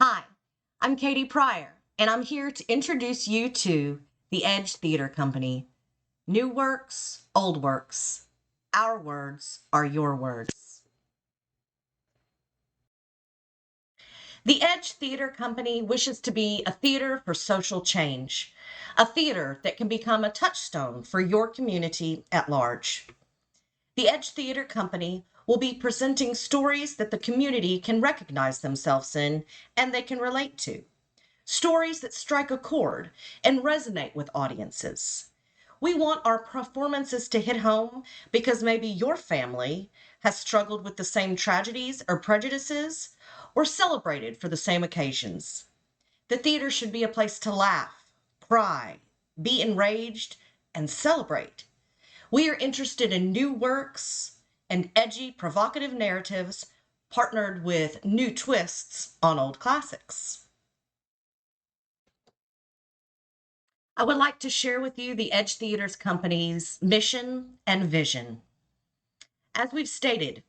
Hi, I'm Katie Pryor, and I'm here to introduce you to the Edge Theater Company. New works, old works. Our words are your words. The Edge Theater Company wishes to be a theater for social change, a theater that can become a touchstone for your community at large. The Edge Theater Company will be presenting stories that the community can recognize themselves in and they can relate to. Stories that strike a chord and resonate with audiences. We want our performances to hit home because maybe your family has struggled with the same tragedies or prejudices or celebrated for the same occasions. The theater should be a place to laugh, cry, be enraged, and celebrate. We are interested in new works and edgy, provocative narratives partnered with new twists on old classics. I would like to share with you the Edge Theaters Company's mission and vision. As we've stated,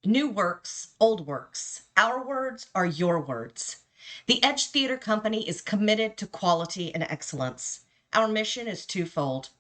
new works, old works. Our words are your words. The Edge Theater Company is committed to quality and excellence. Our mission is twofold.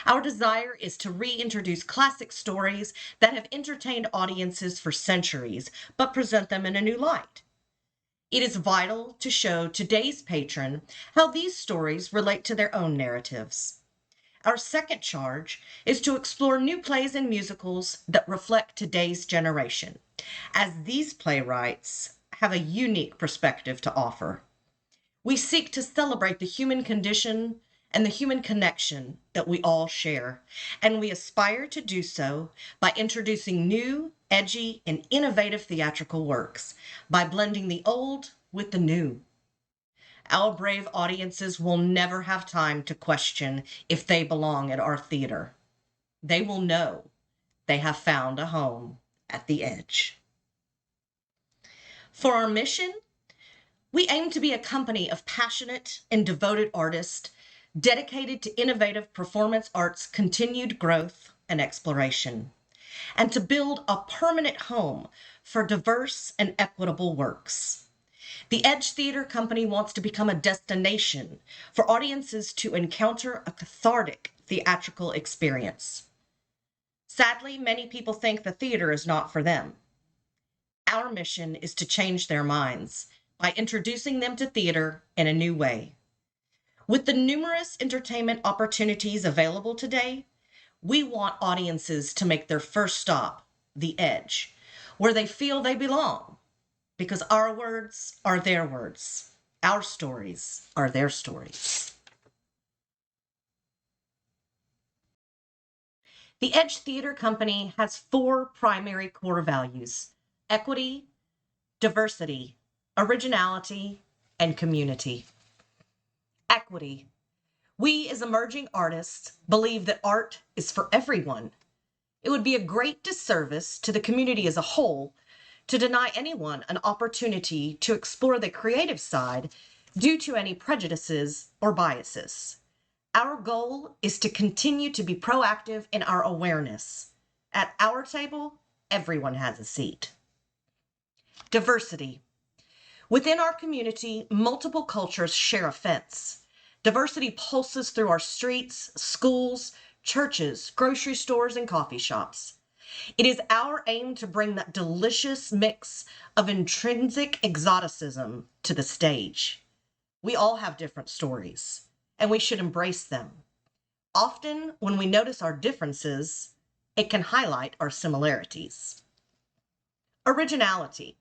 Our desire is to reintroduce classic stories that have entertained audiences for centuries, but present them in a new light. It is vital to show today's patron how these stories relate to their own narratives. Our second charge is to explore new plays and musicals that reflect today's generation, as these playwrights have a unique perspective to offer. We seek to celebrate the human condition and the human connection that we all share, and we aspire to do so by introducing new, edgy, and innovative theatrical works, by blending the old with the new. Our brave audiences will never have time to question if they belong at our theater. They will know they have found a home at the Edge. For our mission, we aim to be a company of passionate and devoted artists dedicated to innovative performance arts continued growth and exploration, and to build a permanent home for diverse and equitable works. The Edge Theater Company wants to become a destination for audiences to encounter a cathartic theatrical experience. Sadly, many people think the theater is not for them. Our mission is to change their minds by introducing them to theater in a new way. With the numerous entertainment opportunities available today, we want audiences to make their first stop the Edge, where they feel they belong, because our words are their words. Our stories are their stories. The Edge Theater Company has four primary core values: equity, diversity, originality, and community. Equity. We, as emerging artists, believe that art is for everyone. It would be a great disservice to the community as a whole to deny anyone an opportunity to explore the creative side due to any prejudices or biases. Our goal is to continue to be proactive in our awareness. At our table, everyone has a seat. Diversity. Within our community, multiple cultures share a fence. Diversity pulses through our streets, schools, churches, grocery stores, and coffee shops. It is our aim to bring that delicious mix of intrinsic exoticism to the stage. We all have different stories, and we should embrace them. Often, when we notice our differences, it can highlight our similarities. Originality.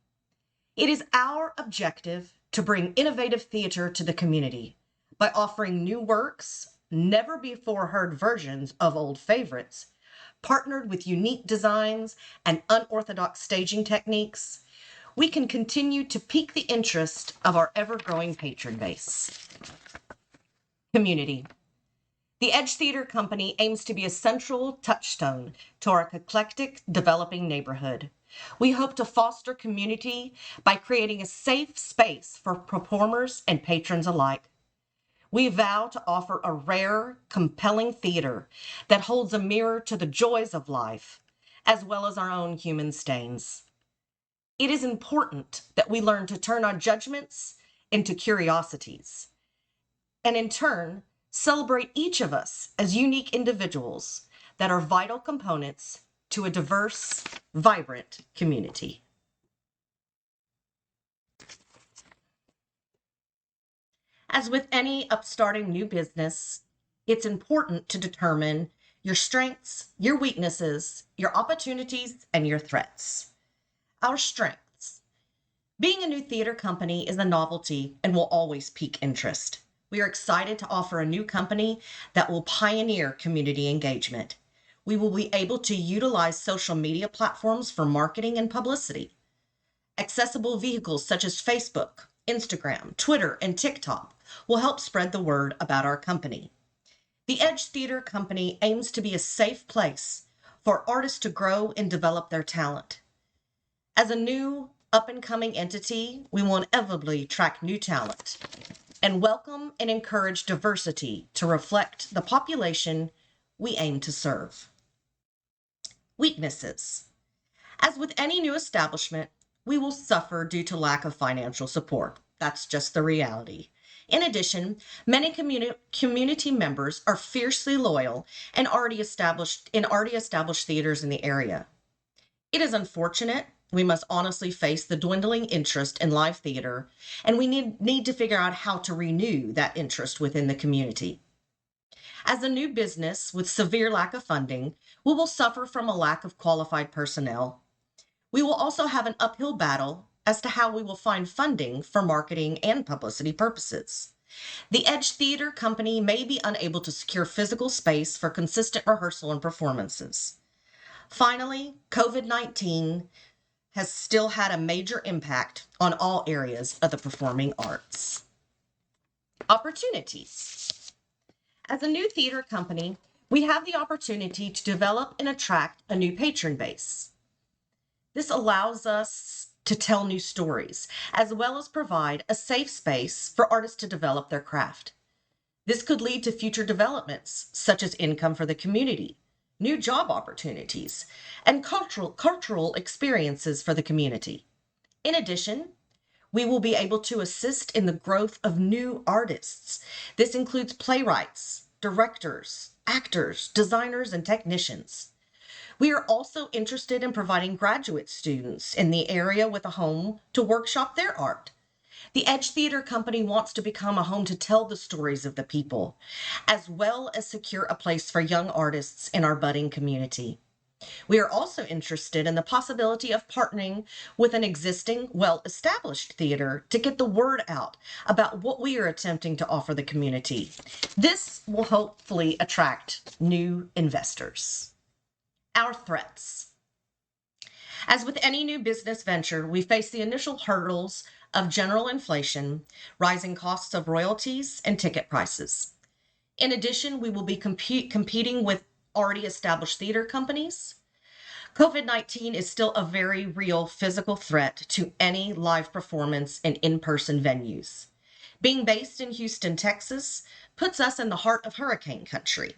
It is our objective to bring innovative theater to the community by offering new works, never before heard versions of old favorites, partnered with unique designs and unorthodox staging techniques. We can continue to pique the interest of our ever-growing patron base. Community. The Edge Theater Company aims to be a central touchstone to our eclectic, developing neighborhood. We hope to foster community by creating a safe space for performers and patrons alike. We vow to offer a rare, compelling theater that holds a mirror to the joys of life, as well as our own human stains. It is important that we learn to turn our judgments into curiosities, and in turn, celebrate each of us as unique individuals that are vital components to a diverse, vibrant community. As with any upstarting new business, it's important to determine your strengths, your weaknesses, your opportunities, and your threats. Our strengths. Being a new theater company is a novelty and will always pique interest. We are excited to offer a new company that will pioneer community engagement. We will be able to utilize social media platforms for marketing and publicity. Accessible vehicles such as Facebook, Instagram, Twitter, and TikTok will help spread the word about our company. The Edge Theater Company aims to be a safe place for artists to grow and develop their talent. As a new up-and-coming entity, we will inevitably attract new talent and welcome and encourage diversity to reflect the population we aim to serve. Weaknesses. As with any new establishment, we will suffer due to lack of financial support. That's just the reality. In addition, many community members are fiercely loyal and already established theaters in the area. It is unfortunate. We must honestly face the dwindling interest in live theater, and we need to figure out how to renew that interest within the community. As a new business with severe lack of funding, we will suffer from a lack of qualified personnel. We will also have an uphill battle as to how we will find funding for marketing and publicity purposes. The Edge Theater Company may be unable to secure physical space for consistent rehearsal and performances. Finally, COVID-19 has still had a major impact on all areas of the performing arts. Opportunities. As a new theater company, we have the opportunity to develop and attract a new patron base. This allows us to tell new stories, as well as provide a safe space for artists to develop their craft. This could lead to future developments, such as income for the community, new job opportunities, and cultural experiences for the community. In addition, we will be able to assist in the growth of new artists. This includes playwrights, directors, actors, designers, and technicians. We are also interested in providing graduate students in the area with a home to workshop their art. The Edge Theater Company wants to become a home to tell the stories of the people, as well as secure a place for young artists in our budding community. We are also interested in the possibility of partnering with an existing, well-established theater to get the word out about what we are attempting to offer the community. This will hopefully attract new investors. Our threats. As with any new business venture, we face the initial hurdles of general inflation, rising costs of royalties, and ticket prices. In addition, we will be competing with already established theater companies. COVID-19 is still a very real physical threat to any live performance in in-person venues. Being based in Houston, Texas, puts us in the heart of hurricane country.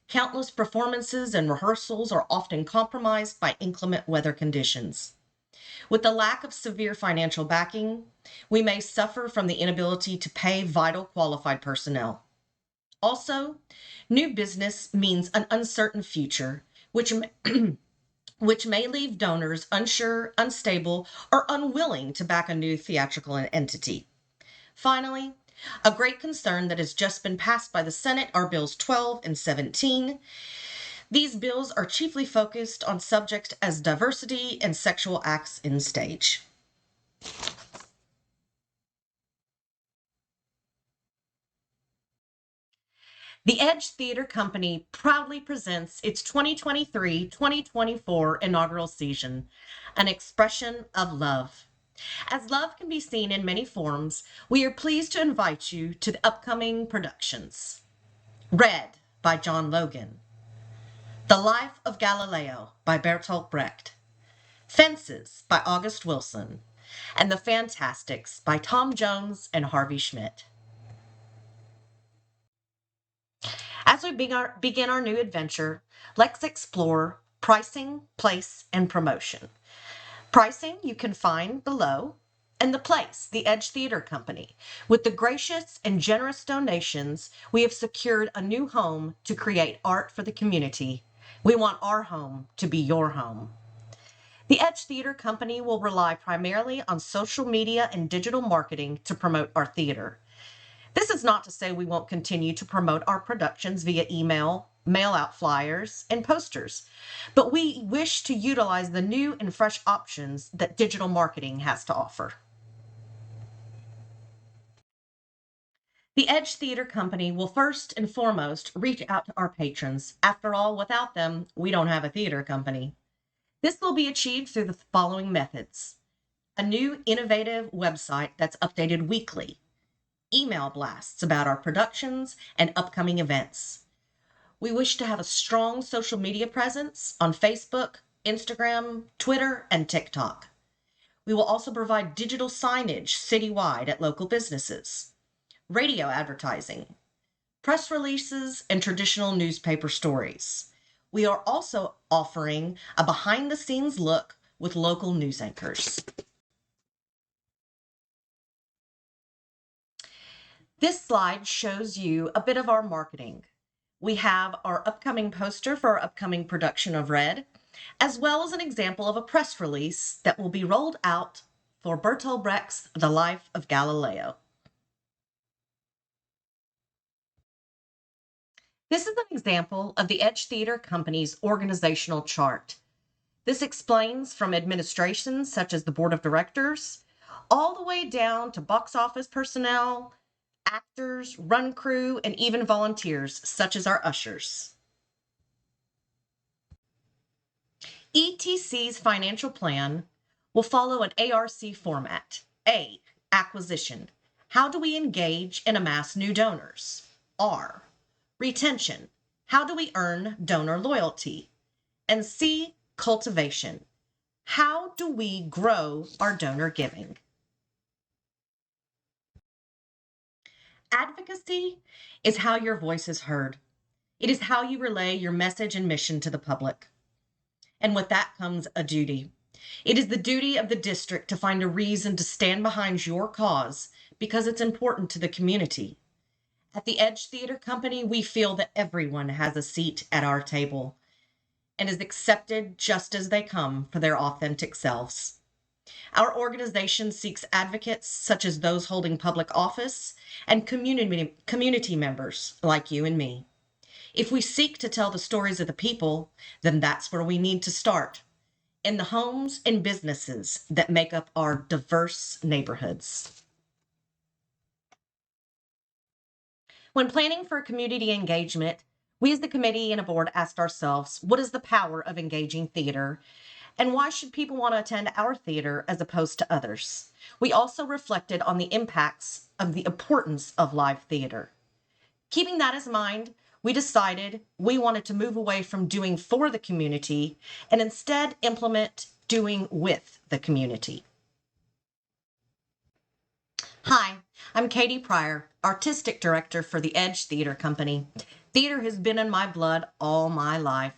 Countless performances and rehearsals are often compromised by inclement weather conditions. With the lack of severe financial backing, we may suffer from the inability to pay vital qualified personnel. Also, new business means an uncertain future, which may leave donors unsure, unstable, or unwilling to back a new theatrical entity. Finally, a great concern that has just been passed by the Senate are Bills 12 and 17. These bills are chiefly focused on subjects as diversity and sexual acts in stage. The Edge Theater Company proudly presents its 2023-2024 inaugural season, an expression of love. As love can be seen in many forms, we are pleased to invite you to the upcoming productions. Red by John Logan. The Life of Galileo by Bertolt Brecht. Fences by August Wilson. And The Fantastics by Tom Jones and Harvey Schmidt. As we begin our new adventure, let's explore pricing, place, and promotion. Pricing you can find below. And the place, the Edge Theater Company. With the gracious and generous donations, we have secured a new home to create art for the community. We want our home to be your home. The Edge Theater Company will rely primarily on social media and digital marketing to promote our theater. This is not to say we won't continue to promote our productions via email, mail out flyers, and posters, but we wish to utilize the new and fresh options that digital marketing has to offer. The Edge Theater Company will first and foremost reach out to our patrons. After all, without them, we don't have a theater company. This will be achieved through the following methods: a new innovative website that's updated weekly, email blasts about our productions and upcoming events. We wish to have a strong social media presence on Facebook, Instagram, Twitter, and TikTok. We will also provide digital signage citywide at local businesses, radio advertising, press releases, and traditional newspaper stories. We are also offering a behind-the-scenes look with local news anchors. This slide shows you a bit of our marketing. We have our upcoming poster for our upcoming production of Red, as well as an example of a press release that will be rolled out for Bertolt Brecht's The Life of Galileo. This is an example of the Edge Theater Company's organizational chart. This explains from administrations such as the board of directors, all the way down to box office personnel, actors, run crew, and even volunteers such as our ushers. ETC's financial plan will follow an ARC format. A, acquisition. How do we engage and amass new donors? R, retention. How do we earn donor loyalty? And C, cultivation. How do we grow our donor giving? Advocacy is how your voice is heard. It is how you relay your message and mission to the public. And with that comes a duty. It is the duty of the district to find a reason to stand behind your cause because it's important to the community. At the Edge Theater Company, we feel that everyone has a seat at our table and is accepted just as they come for their authentic selves. Our organization seeks advocates such as those holding public office and community members like you and me. If we seek to tell the stories of the people, then that's where we need to start, in the homes and businesses that make up our diverse neighborhoods. When planning for community engagement, we as the committee and a board asked ourselves, what is the power of engaging theater? And why should people want to attend our theater as opposed to others? We also reflected on the impacts of the importance of live theater. Keeping that in mind, we decided we wanted to move away from doing for the community and instead implement doing with the community. Hi, I'm Katie Pryor, Artistic Director for the Edge Theater Company. Theater has been in my blood all my life,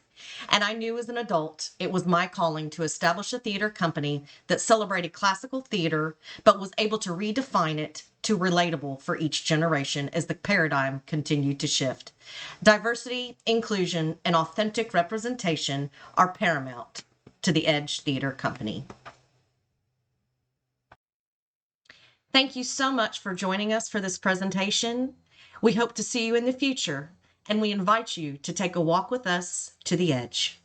and I knew as an adult it was my calling to establish a theater company that celebrated classical theater, but was able to redefine it to relatable for each generation as the paradigm continued to shift. Diversity, inclusion, and authentic representation are paramount to the Edge Theater Company. Thank you so much for joining us for this presentation. We hope to see you in the future, and we invite you to take a walk with us to the Edge.